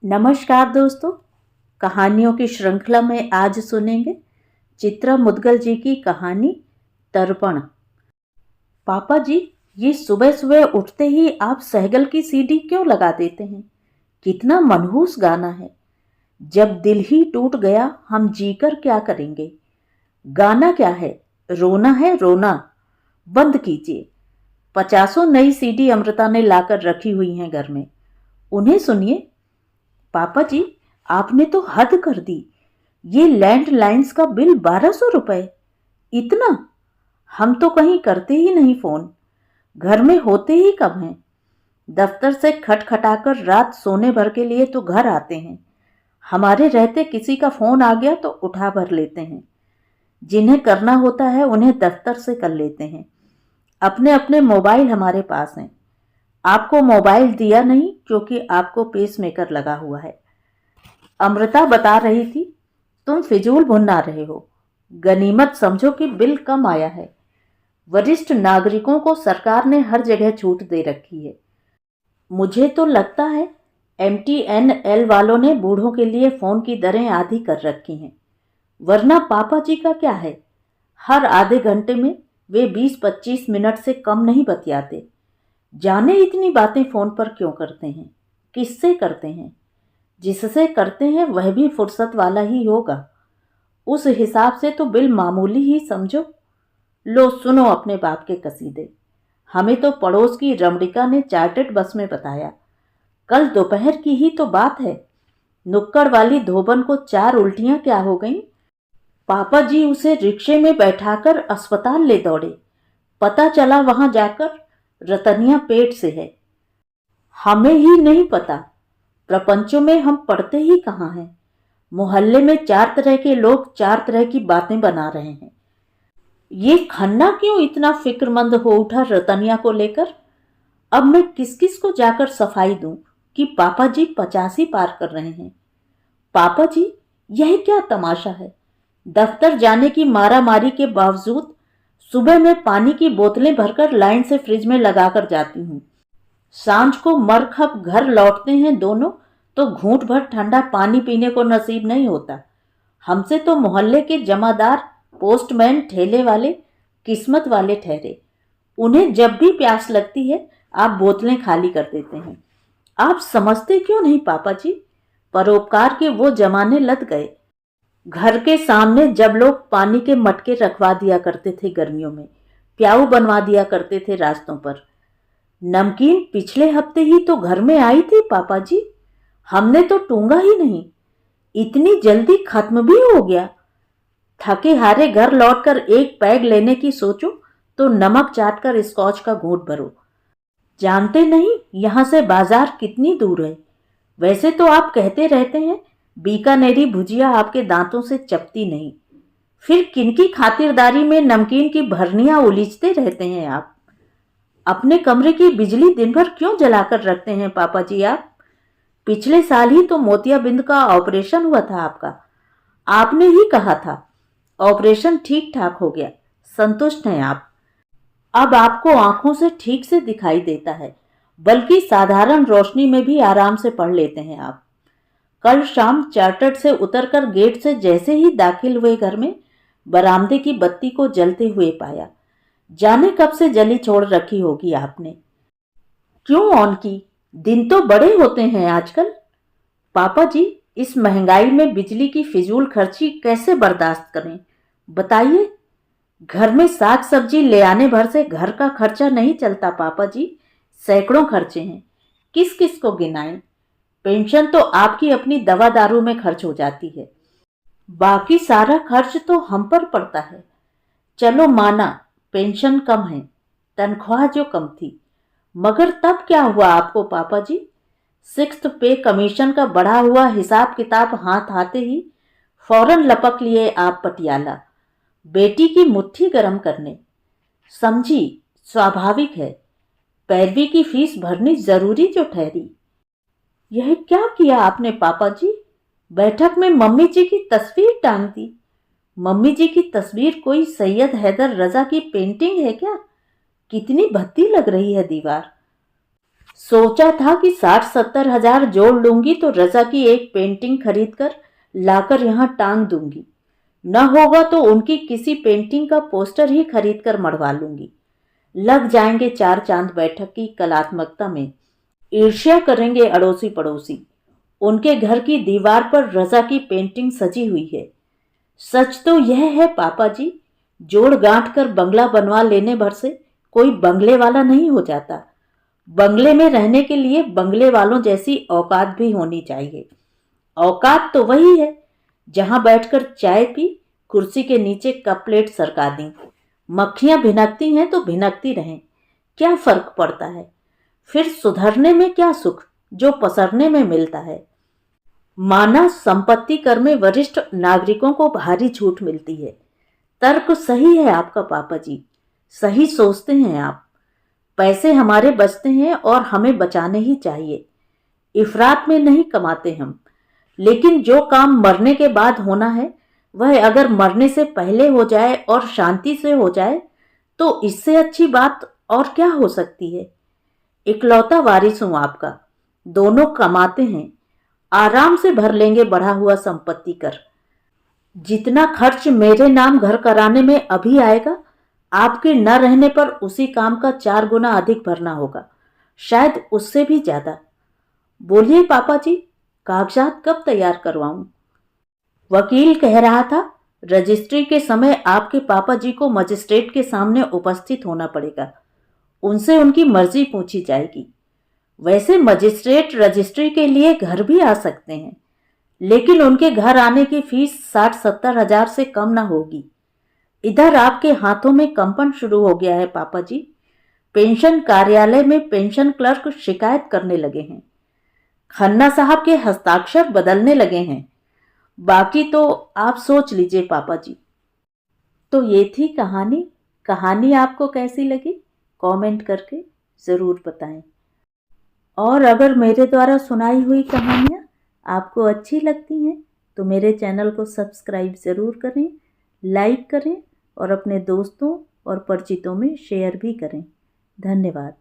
नमस्कार दोस्तों। कहानियों की श्रृंखला में आज सुनेंगे चित्रा मुदगल जी की कहानी तर्पण। पापा जी, ये सुबह सुबह उठते ही आप सहगल की सीडी क्यों लगा देते हैं? कितना मनहूस गाना है। जब दिल ही टूट गया हम जीकर क्या करेंगे। गाना क्या है? रोना है रोना। बंद कीजिए। 50 नई सीडी अमृता ने लाकर रखी हुई हैं घर में, उन्हें सुनिए। पापा जी, आपने तो हद कर दी। ये लैंडलाइंस का बिल 1200 रुपए। इतना? हम तो कहीं करते ही नहीं फोन, घर में होते ही कब हैं। दफ्तर से खटखटाकर रात सोने भर के लिए तो घर आते हैं। हमारे रहते किसी का फोन आ गया तो उठा भर लेते हैं। जिन्हें करना होता है उन्हें दफ्तर से कर लेते हैं। अपने अपने मोबाइल हमारे पास हैं। आपको मोबाइल दिया नहीं क्योंकि आपको पेसमेकर लगा हुआ है। अमृता बता रही थी, तुम फिजूल भुना रहे हो। गनीमत समझो कि बिल कम आया है। वरिष्ठ नागरिकों को सरकार ने हर जगह छूट दे रखी है। मुझे तो लगता है MTNL वालों ने बूढ़ों के लिए फोन की दरें आधी कर रखी हैं। वरना पापा जी का क्या है, हर आधे घंटे में वे 20-25 मिनट से कम नहीं बतियाते। जाने इतनी बातें फोन पर क्यों करते हैं, किससे करते हैं। जिससे करते हैं वह भी फुर्सत वाला ही होगा। उस हिसाब से तो बिल मामूली ही समझो। लो सुनो अपने बाप के कसीदे। हमें तो पड़ोस की रमणिका ने चार्टर्ड बस में बताया। कल दोपहर की ही तो बात है। नुक्कड़ वाली धोबन को 4 उल्टियां क्या हो गईं। पापा जी उसे रिक्शे में बैठाकर अस्पताल ले दौड़े। पता चला वहां जाकर रतनिया पेट से है। हमें ही नहीं पता। प्रपंचों में हम पढ़ते ही कहाँ हैं। मोहल्ले में 4 तरह के लोग 4 तरह की बातें बना रहे हैं। ये खन्ना क्यों इतना फिक्रमंद हो उठा रतनिया को लेकर? अब मैं किस किस को जाकर सफाई दूं कि पापा जी 85 पार कर रहे हैं। पापा जी, यह क्या तमाशा है। दफ्तर जाने की मारामारी के बावजूद सुबह में पानी की बोतलें भरकर लाइन से फ्रिज में लगाकर जाती हूँ। सांझ को मरखप घर लौटते हैं दोनों तो घूंट भर ठंडा पानी पीने को नसीब नहीं होता। हमसे तो मोहल्ले के जमादार, पोस्टमैन, ठेले वाले किस्मत वाले ठहरे। उन्हें जब भी प्यास लगती है आप बोतलें खाली कर देते हैं। आप समझते क्यों नहीं पापा जी। परोपकार के वो जमाने लद गए। घर के सामने जब लोग पानी के मटके रखवा दिया करते थे गर्मियों में, प्याऊ बनवा दिया करते थे रास्तों पर। नमकीन पिछले हफ्ते ही तो घर में आई थी पापा जी। हमने तो टूंगा ही नहीं। इतनी जल्दी खत्म भी हो गया। थके हारे घर लौटकर एक पैग लेने की सोचो तो नमक चाटकर स्कॉच का घूंट भरो। जानते नहीं यहां से बाजार कितनी दूर है। वैसे तो आप कहते रहते हैं बीकानेरी भुजिया आपके दांतों से चपती नहीं। फिर किनकी खातिरदारी में नमकीन की भरनियां उलीचते रहते हैं आप। अपने कमरे की बिजली दिन भर क्यों जलाकर रखते हैं पापा जी आप? पिछले साल ही तो मोतियाबिंद का ऑपरेशन हुआ था आपका। आपने ही कहा था ऑपरेशन ठीक ठाक हो गया, संतुष्ट हैं आप। अब आपको आंखों से ठीक से दिखाई देता है, बल्कि साधारण रोशनी में भी आराम से पढ़ लेते हैं आप। कल शाम चार्टर्ड से उतरकर गेट से जैसे ही दाखिल हुए घर में बरामदे की बत्ती को जलते हुए पाया। जाने कब से जली छोड़ रखी होगी आपने। क्यों ऑन की? दिन तो बड़े होते हैं आजकल। पापा जी, इस महंगाई में बिजली की फिजूल खर्ची कैसे बर्दाश्त करें बताइए। घर में साग सब्जी ले आने भर से घर का खर्चा नहीं चलता पापा जी। सैकड़ों खर्चे हैं, किस किस को गिनाएं। पेंशन तो आपकी अपनी दवा दारू में खर्च हो जाती है। बाकी सारा खर्च तो हम पर पड़ता है। चलो माना पेंशन कम है, तनख्वाह जो कम थी, मगर तब क्या हुआ आपको पापा जी। 6th पे कमीशन का बढ़ा हुआ हिसाब किताब हाथ आते ही फौरन लपक लिए आप पटियाला, बेटी की मुट्ठी गरम करने। समझी, स्वाभाविक है, पैरवी की फीस भरनी जरूरी जो ठहरी। यह क्या किया आपने पापा जी? बैठक में मम्मी जी की तस्वीर टांग दी। मम्मी जी की तस्वीर कोई सैयद हैदर रजा की पेंटिंग है क्या? कितनी भद्दी लग रही है दीवार। सोचा था कि 60-70 हजार जोड़ लूंगी तो रजा की एक पेंटिंग खरीद कर लाकर यहाँ टांग दूंगी। न होगा तो उनकी किसी पेंटिंग का पोस्टर ही खरीद कर मढ़वा लूंगी। लग जाएंगे 4 चांद बैठक की कलात्मकता में। ईर्ष्या करेंगे अड़ोसी पड़ोसी। उनके घर की दीवार पर रजा की पेंटिंग सजी हुई है। सच तो यह है पापा जी, जोड़ गांठ कर बंगला बनवा लेने भर से कोई बंगले वाला नहीं हो जाता। बंगले में रहने के लिए बंगले वालों जैसी औकात भी होनी चाहिए। औकात तो वही है जहां बैठकर चाय पी, कुर्सी के नीचे कप प्लेट सरका दी। मक्खियां भिनकती हैं तो भिनकती रहें, क्या फर्क पड़ता है। फिर सुधरने में क्या सुख जो पसरने में मिलता है। माना संपत्ति कर में वरिष्ठ नागरिकों को भारी छूट मिलती है। तर्क सही है आपका पापा जी, सही सोचते हैं आप। पैसे हमारे बचते हैं और हमें बचाने ही चाहिए। इफरात में नहीं कमाते हम, लेकिन जो काम मरने के बाद होना है वह अगर मरने से पहले हो जाए और शांति से हो जाए तो इससे अच्छी बात और क्या हो सकती है। इकलौता वारिस हूं आपका, दोनों कमाते हैं, आराम से भर लेंगे बढ़ा हुआ संपत्ति कर। जितना खर्च मेरे नाम घर कराने में अभी आएगा, आपके न रहने पर उसी काम का 4 गुना अधिक भरना होगा, शायद उससे भी ज्यादा। बोलिए पापा जी, कागजात कब तैयार करवाऊं? वकील कह रहा था रजिस्ट्री के समय आपके पापा जी को मजिस्ट्रेट के सामने उपस्थित होना पड़ेगा। उनसे उनकी मर्जी पूछी जाएगी। वैसे मजिस्ट्रेट रजिस्ट्री के लिए घर भी आ सकते हैं, लेकिन उनके घर आने की फीस 60-70 हजार से कम ना होगी। इधर आपके हाथों में कंपन शुरू हो गया है पापा जी। पेंशन कार्यालय में पेंशन क्लर्क शिकायत करने लगे हैं। खन्ना साहब के हस्ताक्षर बदलने लगे हैं। बाकी तो आप सोच लीजिए पापा जी। तो ये थी कहानी। कहानी आपको कैसी लगी कमेंट करके ज़रूर बताएं। और अगर मेरे द्वारा सुनाई हुई कहानियाँ आपको अच्छी लगती हैं तो मेरे चैनल को सब्सक्राइब ज़रूर करें, लाइक करें और अपने दोस्तों और परिचितों में शेयर भी करें। धन्यवाद।